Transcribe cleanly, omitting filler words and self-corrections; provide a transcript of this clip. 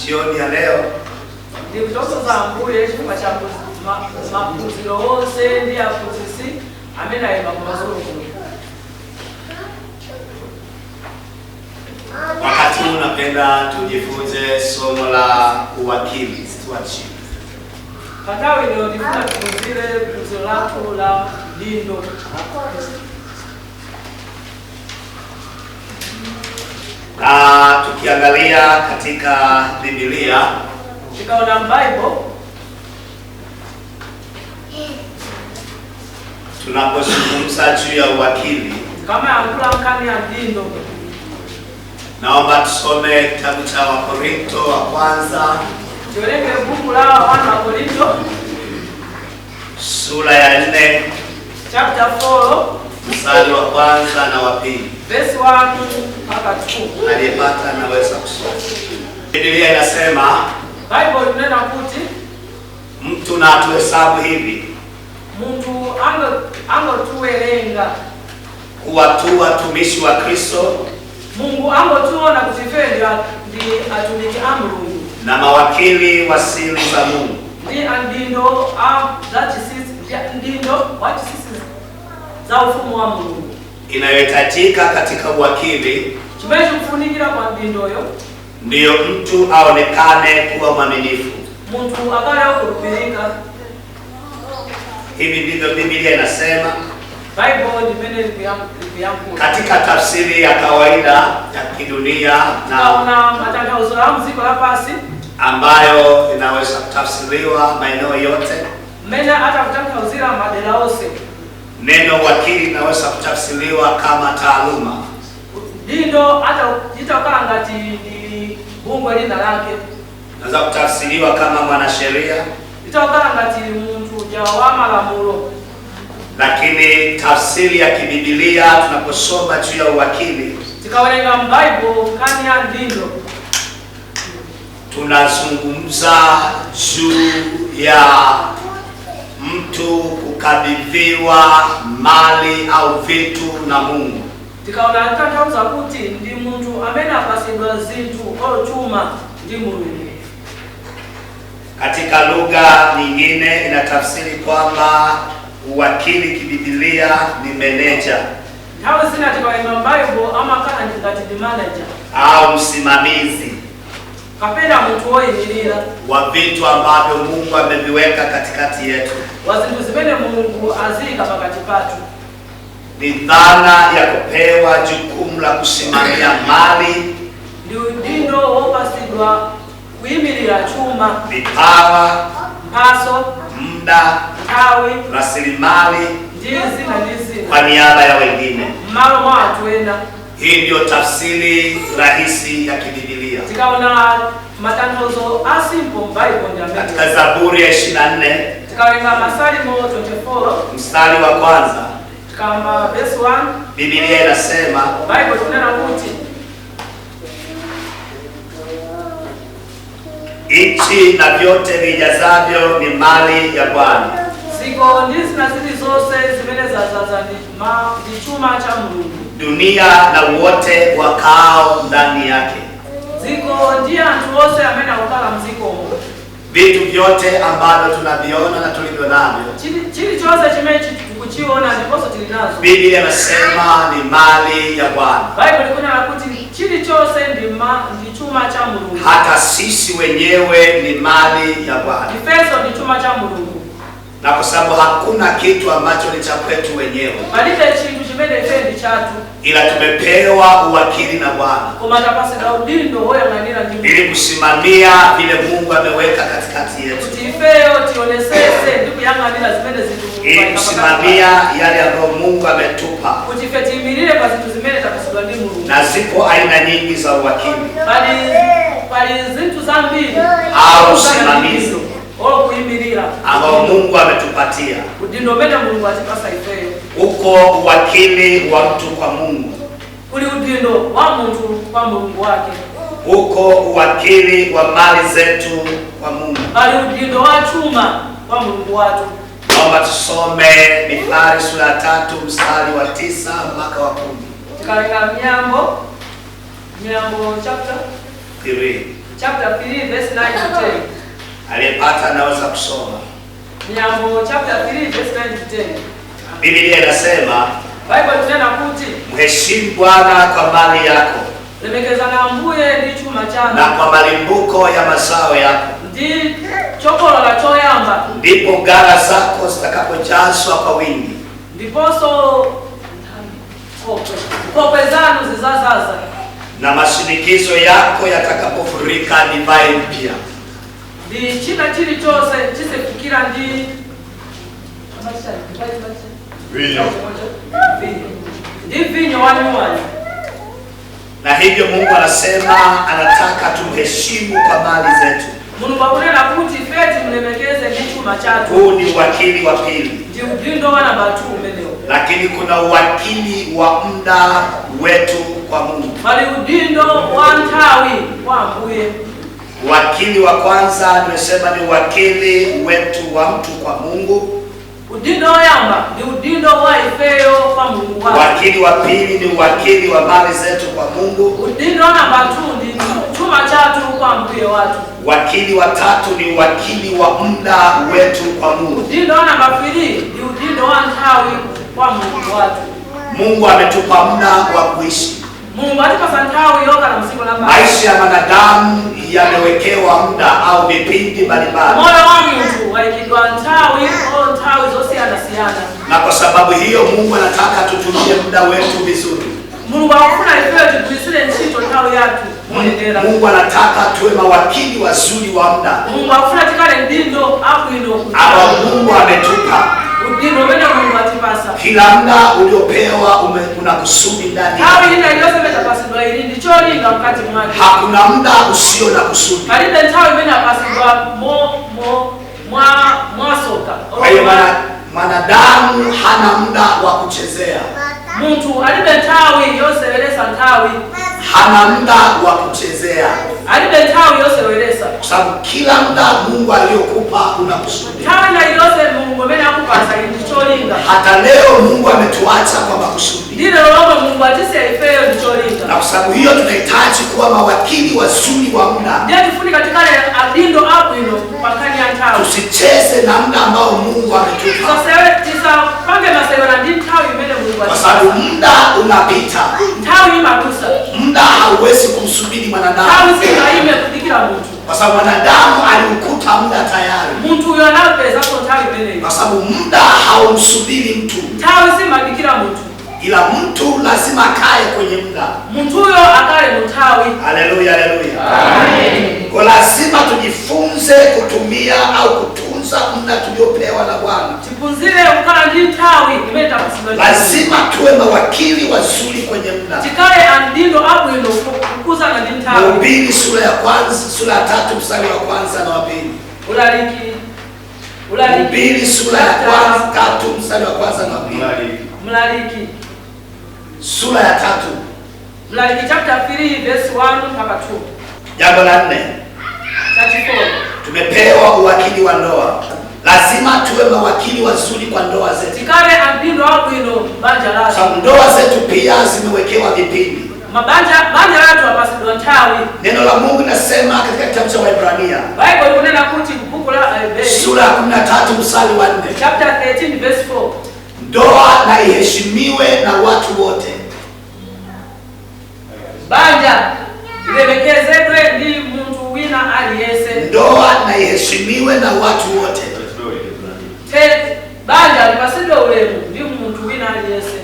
jioni ya leo wakati huu napenda tujifunze somo la uwakili, stewardship. Tukiangalia katika Biblia, tunapozungumza juu ya uwakili, naomba tusome kitabu cha Wakorintho wa kwanza sura ya 4 chapter 4 mstari wa kwanza na wa pili. Verse 1 mpaka 2. Aliyepata anaweza kusoma. Biblia inasema, Bible inena kuti mtu na atuhesabu hivi, mtu tuwelenga kuwa tu watumishi wa Kristo, Mungu tuona kutifenda ndi atumiki amru na mawakili wa siri za Mungu. Ndi andindo that is ndindo what is za ufumu wa Mungu inayohitajika katika uwakili. Tumekufunikira kwa ndindo yo, ndiyo mtu aonekane kuwa mwaminifu. Mtu akala kupeleka. Hivi ndivyo Biblia inasema. Bible dependent yangu. Katika tafsiri ya kawaida ya kidunia na matangazo ya muziki la pasi ambayo inaweza kutafsiriwa maeneo yote. Mena hata kutaka uzira madela ose. Neno wakili linaweza kutafsiriwa kama taaluma. Ndindo hata jitokana ngati ni Mungu alina lake. Naweza kutafsiriwa kama mwanasheria. Jitokana ngati mtu jawama la mulo. Lakini tafsiri ya kibiblia tunaposoma juu ya uwakili, tikawalenga Bible kani ya ndindo, tunazungumza juu ya mtu kukabidhiwa mali au vitu na Mungu. Tikaona kantauza kuti ndi mtu amena pasidwa zintu au chuma ndi Mungu. Katika lugha nyingine inatafsiri kwamba uwakili kibiblia ni manager. Hawa sina tikawalenga Bible ama kana ngati manager au msimamizi. Kapenda mtu wao inilira wa vitu ambavyo Mungu ameviweka katikati yetu. Wazindu zipende Mungu azika pakati patu. Ni dhana ya kupewa jukumu la kusimamia mali, ndindo opasidwa kuimilira chuma, vipawa, mpaso, muda, tawi, rasilimali, ndizi na ndizi kwa niaba ya wengine. Malo mwa tuenda. Hii ndio tafsiri rahisi ya kibiblia. Tikaona matangazo asimple Bible ndio katika Zaburi ya 24 tikawenga Masalimo 24 mstari wa kwanza kama verse 1 Biblia inasema, Bible tunena kuti nchi na vyote vijazavyo ni mali ya Bwana. Ziko ndizi na zili zose zimeneza ni chuma cha Mungu. Dunia na wote wakao ndani yake. Ziko ndia mtu wose amena ukala mziko. Vitu vyote ambavyo tunaviona na tulivyo navyo, chili chose chimechi kuchiona ndiposo tilinazo, Biblia inasema ni mali ya Bwana. Bible kuna kuti chili chose ndi chuma cha Mungu. Hata sisi wenyewe ni mali ya Bwana. Efeso ni chuma cha Mungu. Na kwa sababu hakuna kitu ambacho ni cha kwetu wenyewe, balite chintu chimene fendi chatu, ila tumepewa uwakili na Bwana kumatapasi na udindo hoya nganira ndi ili kusimamia vile Mungu ameweka katikati yetu, kutifeo tionesese ndiku yanga nila zimene zitu, ili kusimamia yale ambayo Mungu ametupa, kutifetimirire kwa zitu zimene takusidwa ndi Mungu. Na zipo aina nyingi za uwakili, bali zitu za mbili au usimamizi kuimirira ambao Mungu ametupatia. Udindo mena Mungu atipasa ifeo. Uko uwakili wa mtu kwa Mungu, uli udindo wa mtu kwa Mungu wake. Uko uwakili wa mali zetu kwa Mungu, bali udindo wa chuma kwa Mungu watu. Naomba tusome Mithali sura 3 mstari wa 9 mpaka wa 10. Tukalenga Mnyambo chapter 3 chapter 3 verse 9 to 10. Aliyepata anaweza kusoma. Mnyambo chapter 3 verse 9 to 10. Biblia inasema, Bible tunena kuti mheshimu Bwana kwa mali yako lemekezana mbuye ndi chuma chanu na kwa malimbuko ya mazao yako, ndi chokolola choyamba, ndipo ghala zako zitakapojazwa kwa wingi, ndiponso kopwe zanu zizazaza, na mashinikizo yako yatakapofurika divai mpya. ndi china chilichonse chisefukira ndi vinyo wanyuwani. Na hivyo Mungu anasema anataka tumheshimu kwa mali zetu. Mungu akunena kuti feti mlemekeze ndi chuma chatu. Huu ni uwakili wa pili. Ndi udindo wa namba 2 umenewo. Lakini kuna uwakili wa muda wetu kwa Mungu. Bali udindo wa nthawi kwa Ambuye. Uwakili wa kwanza nimesema ni uwakili wetu wa mtu kwa Mungu. Udindo yamba ni udindo wa ifeyo kwa Mungu wake. Uwakili wa pili ni uwakili wa mali zetu kwa Mungu. Udindo namba 2 ndi chuma chatu kwa Ambuye watu. Wakili wa tatu ni uwakili wa muda wetu kwa Mungu. Udindo namba 3 ni udindo wa nthawi kwa Mungu watu. Mungu ametupa muda wa kuishi. Mungu atipa nthawi yoka na msiku namba. Maisha ya wanadamu yamewekewa muda au vipindi mbalimbali. Moyo wa mtu waikidwa nthawi au nthawi zosiyana-siyana. Na kwa sababu hiyo Mungu anataka tutumie muda wetu vizuri. Mungu akufuna ifeyo tukuisile ntchito nthawi yatu. Mungu anataka tuwe mawakili wazuri wa muda. Mungu akufuna tikale ndindo abwino ambao Mungu ametupa. udindo wene Mungu atipasa. Kila muda uliopewa una kusudi ndani. Hawi ina ilose metapasidwa ili ndicholinga mkati mwake. Hakuna muda usio na kusudi. Kalibe nthawi wene apasidwa mwasoka. Kwa hiyo mwanadamu hana muda wa kuchezea. Muntu alibe nthawi yosewelesa nthawi. Hana muda wa kuchezea. Alibe nthawi yosewelesa. Kwa sababu kila muda Mungu aliyokupa una kusudi. Nthawi na ilose Mungu wene akupasa ili ndicholinga. Hata leo Mungu ametuacha kwa makusudi. Ndilo lomwe Mungu atise ifeyo ndicholinga. Na kwa sababu hiyo tunahitaji kuwa mawakili wazuri wa muda. Ndiye tufunika tikale adindo abwino pakani ya nthawi. Tusicheze na muda ambao Mungu ametupa. Tisa pange masewera ndi nthawi imene Mungu kwa sababu muda unapita. Nthawi imadusa. Muda hauwezi kumsubiri mwanadamu. Nthawi singaime kudikira muntu. Kwa sababu mwanadamu aliukuta muda tayari. Muntu uyo anapeza ko nthawi imene. Kwa sababu muda haumsubiri mtu. Nthawi simadikira muntu. Ila mtu lazima akae kwenye muda. Muntu uyo akale mu nthawi. Haleluya, haleluya. Amen. Kwa lazima tujifunze kutumia au kutunza muda tuliopewa na Bwana. Tipunzire ukala ndi nthawi imene tapasidwa. Lazima tuwe mawakili wazuri kwenye muda. Tikale andindo abwino kukuza na ndi nthawi. Mhubiri sura ya 3 mstari wa 1 na wa 2. Mhubiri sura ya 3 mstari wa 1 na wa 2. Mlaliki sura ya 3. Mlaliki chapter 3 verse 1 mpaka 2. Jambo la 4. 34. Tumepewa uwakili wa ndoa. Lazima tuwe mawakili wazuri kwa ndoa zetu. Tikale andindo abwino banja latu. Sababu ndoa zetu pia zimewekewa vipindi. Banja latu apasidwa nthawi. Neno la Mungu linasema katika kitabu cha Waebrania. Bible kunena kuti buku la sura ya 13 mstari wa 4. Chapter 13 verse 4. Ndoa na iheshimiwe na watu wote. Banja ilemekezedwe ndi muntu wina aliyese. Ndoa na iheshimiwe na watu wote. Banja lipasidwe ulemu ndi muntu wina aliyese.